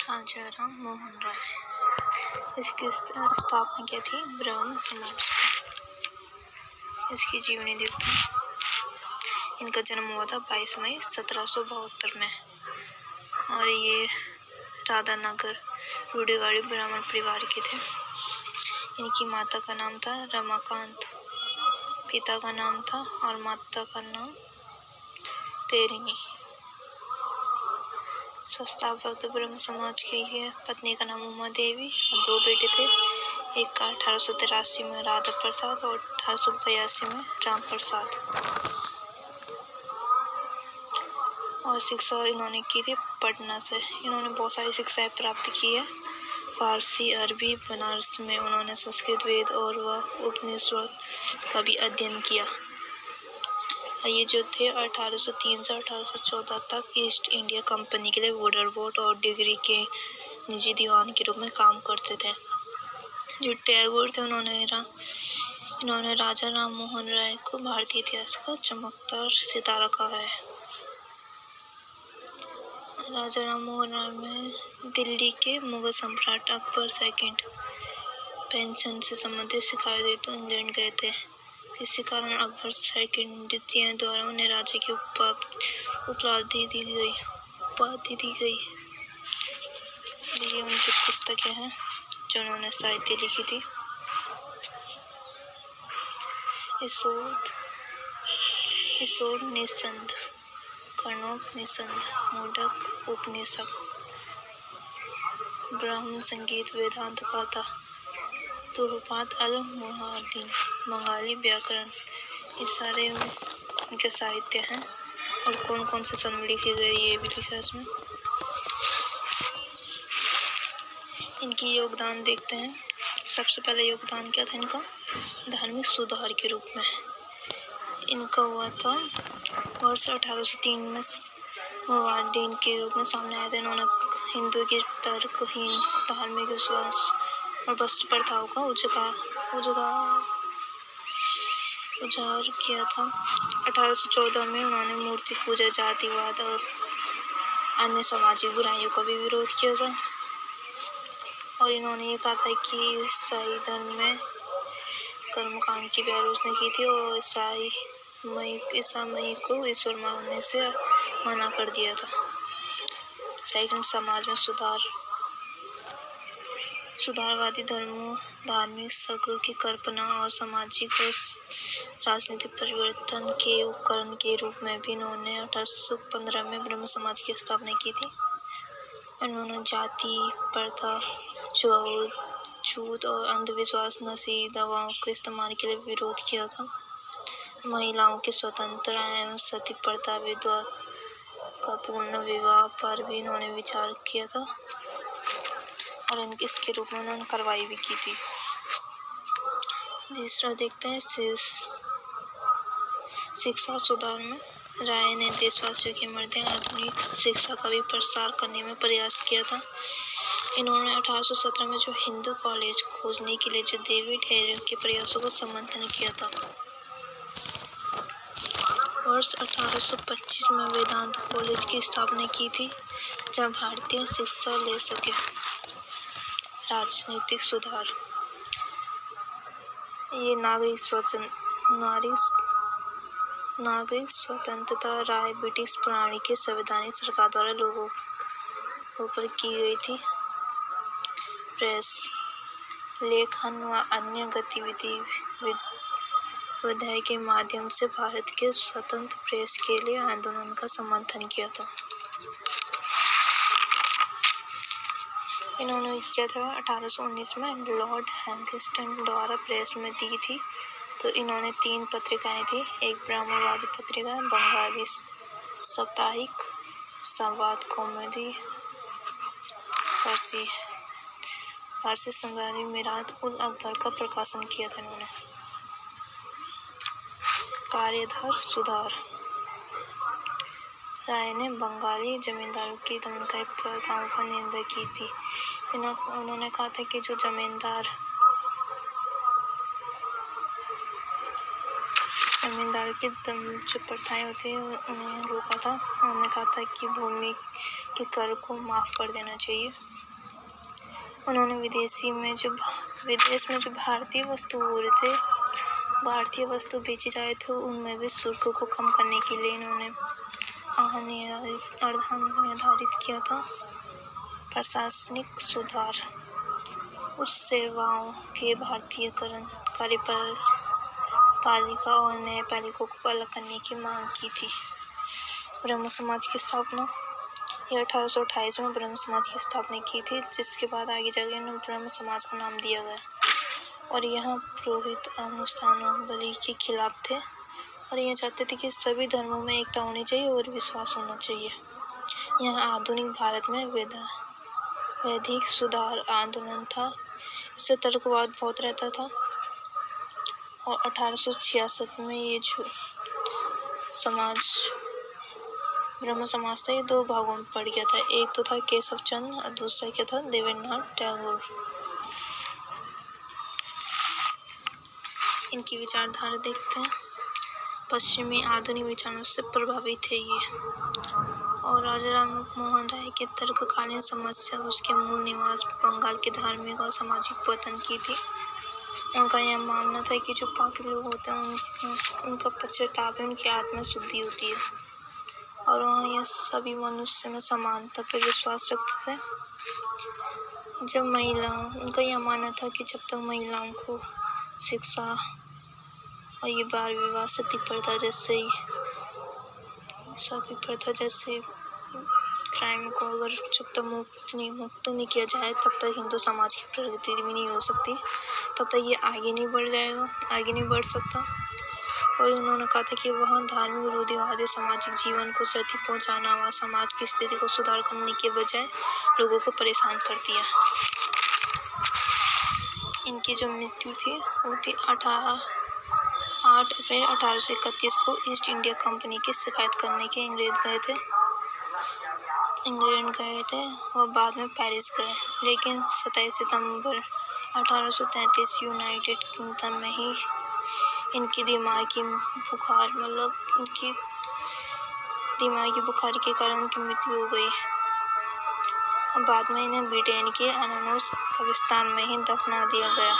राजा राम मोहन राय। इसकी स्थापना की थी ब्राह्मण समाज की। इसकी जीवनी देखते हैं। इनका जन्म हुआ था 22 मई 1772 में और ये राधानगर रूढ़ीवाड़ी ब्राह्मण परिवार के थे। इनकी माता का नाम था रमाकांत, पिता का नाम था और माता का नाम तेरिणी। संस्थापक ब्रह्म समाज की है। पत्नी का नाम उमा देवी और 2 बेटे थे। एक का 1883 में राधा प्रसाद और 1882 में राम प्रसाद। और शिक्षा इन्होंने की थी पटना से। इन्होंने बहुत सारी शिक्षाएं प्राप्त की है। फारसी, अरबी, बनारस में उन्होंने संस्कृत, वेद और उपनिषद का भी अध्ययन किया। ये जो थे 1803 से 1814 तक ईस्ट इंडिया कंपनी के लिए वुडर वोट और डिग्री के निजी दीवान के रूप में काम करते थे। जो टैगोर थे इन्होंने राजा राम मोहन राय को भारतीय इतिहास का चमकदार सितारा कहा है। राजा राम मोहन राय में दिल्ली के मुगल सम्राट अकबर सेकंड पेंशन से संबंधित शिकायत हेतु इंग्लैंड गए थे। इसी कारण अकबर सेकंड द्वितीय द्वारा उन्हें राजा की उपाधि दी गई। ये उनकी पुस्तकें हैं जो उन्होंने साहित्य लिखी थी। ईसोड निसंद, कर्णोपनिषद, मुंडक उपनिषद, ब्राह्मण संगीत, वेदांत गाथा, तुरुपात अल-मुहादीन, बंगाली व्याकरण, ये सारे उनके साहित्य हैं। और कौन कौन से सन में लिखे गए ये भी लिखा है इसमें। इनकी योगदान देखते हैं। सबसे पहले योगदान क्या था इनका? धार्मिक सुधार के रूप में। इनका हुआ था वर्ष 1803 में मुहादीन के रूप में सामने आया था। इन्होंने हिंदू की तर्कहीन धार्मिक विश्वास और वस्त्र प्रथाओं का उजागर किया था। 1814 में उन्होंने मूर्ति पूजा, जातिवाद और अन्य सामाजिक बुराइयों का भी विरोध किया था। और इन्होंने ये कहा था कि ईसाई धर्म में कर्मकांड की भी आलोचना की थी और ईसा मसीह को ईश्वर मानने से मना कर दिया था। सेकंड, समाज में सुधारवादी धर्मों, धार्मिक सर्कल की कल्पना और सामाजिक और राजनीतिक परिवर्तन के उपकरण के रूप में भी इन्होंने 1815 में ब्रह्म समाज की स्थापना की थी। इन्होंने जाति प्रथा, छूत और अंधविश्वास, नशीली दवाओं के इस्तेमाल के लिए विरोध किया था। महिलाओं की स्वतंत्रता एवं सती प्रथा, विधवा का पूर्ण विवाह पर भी इन्होंने विचार किया था और इसके रूप में उन्होंने कार्रवाई भी की थी। तीसरा देखते हैं शिक्षा सुधार में राय ने देशवासियों के मध्य आधुनिक शिक्षा का भी प्रसार करने में प्रयास किया था। इन्होंने 1817 में जो हिंदू कॉलेज खोजने के लिए जो डेविड हेरिंग के प्रयासों का समर्थन किया था। वर्ष 1825 में वेदांत कॉलेज की स्थापना की थी जहां भारतीय शिक्षा ले सके। राजनीतिक सुधार, ये नागरिक स्वतंत्रता राय ब्रिटिश प्रणाली के संवैधानिक सरकार द्वारा लोगों पर की गई थी। प्रेस, लेखन व अन्य गतिविधि विधायी के माध्यम से भारत के स्वतंत्र प्रेस के लिए आंदोलन का समर्थन किया था। इन्होंने किया था 1819 में लॉर्ड हैंगस्टन द्वारा प्रेस में दी थी। तो इन्होंने 3 पत्रिकाएं थी। एक ब्राह्मणवादी पत्रिका, बंगाली साप्ताहिक, संवाद कौमुदी, फारसी सम्राट मिरात उल अकबर का प्रकाशन किया था इन्होंने। कार्यधार सुधार, राय ने बंगाली जमींदारों की दमनकारी प्रथाओं पर निंदा की थी। उन्होंने कहा था कि जो जमींदारों की जो प्रथाएं होती है उन्हें रोका था। उन्होंने कहा था कि भूमि के कर को माफ कर देना चाहिए। उन्होंने विदेश में जो भारतीय वस्तु बेची जाए थे उनमें भी शुल्क को कम करने के लिए इन्होंने निर्धारित किया था। प्रशासनिक सुधार, उच्च सेवाओं के भारतीयकरण, कार्यपालिका और न्यायपालिका को अलग करने की मांग की थी। ब्रह्म समाज की स्थापना, यह 1828 में ब्रह्म समाज की स्थापना की थी, जिसके बाद आगे जाकर इन्हें ब्रह्म समाज का नाम दिया गया। और यह पुरोहित अनुष्ठानों बलि के खिलाफ थे और यह चाहते थे कि सभी धर्मों में एकता होनी चाहिए और विश्वास होना चाहिए। यह आधुनिक भारत में वैदिक सुधार आंदोलन था। इससे तर्कवाद बहुत रहता था और 1866 में ये जो ब्रह्म समाज था ये 2 भागों में पड़ गया था। एक तो था केशव चंद्र और दूसरा क्या था, देवेंद्रनाथ टैगोर। इनकी विचारधारा देखते हैं। पश्चिमी आधुनिक विचारों से प्रभावित है ये। और राजा राम मोहन राय के तर्ककालीन समस्या उसके मूल निवास बंगाल के धार्मिक और सामाजिक पतन की थी। उनका यह मानना था कि जो पापी लोग होते हैं उनका पश्चाताप है, उनकी आत्मा शुद्धि होती है और वहाँ यह सभी मनुष्य में समानता पर विश्वास रखते थे। उनका यह मानना था कि जब तक महिलाओं को शिक्षा और ये बाल विवाह सती प्रथा जैसे क्राइम को अगर जब तक मुक्त नहीं किया जाए तब तक हिंदू समाज की प्रगति भी नहीं हो सकती, तब तक ये आगे नहीं बढ़ सकता। और उन्होंने कहा था कि वह धार्मिक रूढ़िवादी सामाजिक जीवन को क्षति पहुंचाना व समाज की स्थिति को सुधार करने के बजाय लोगों को परेशान कर दिया। इनकी जो मृत्यु थी वो थी 8 अप्रैल 1831 को ईस्ट इंडिया कंपनी की शिकायत करने के इंग्लैंड गए थे और बाद में पेरिस गए। लेकिन 27 सितंबर 1833 यूनाइटेड किंगडम में ही इनकी दिमागी बुखार के कारण इनकी मृत्यु हो गई। बाद में इन्हें ब्रिटेन के एनोस कब्रिस्तान में ही दफना दिया गया।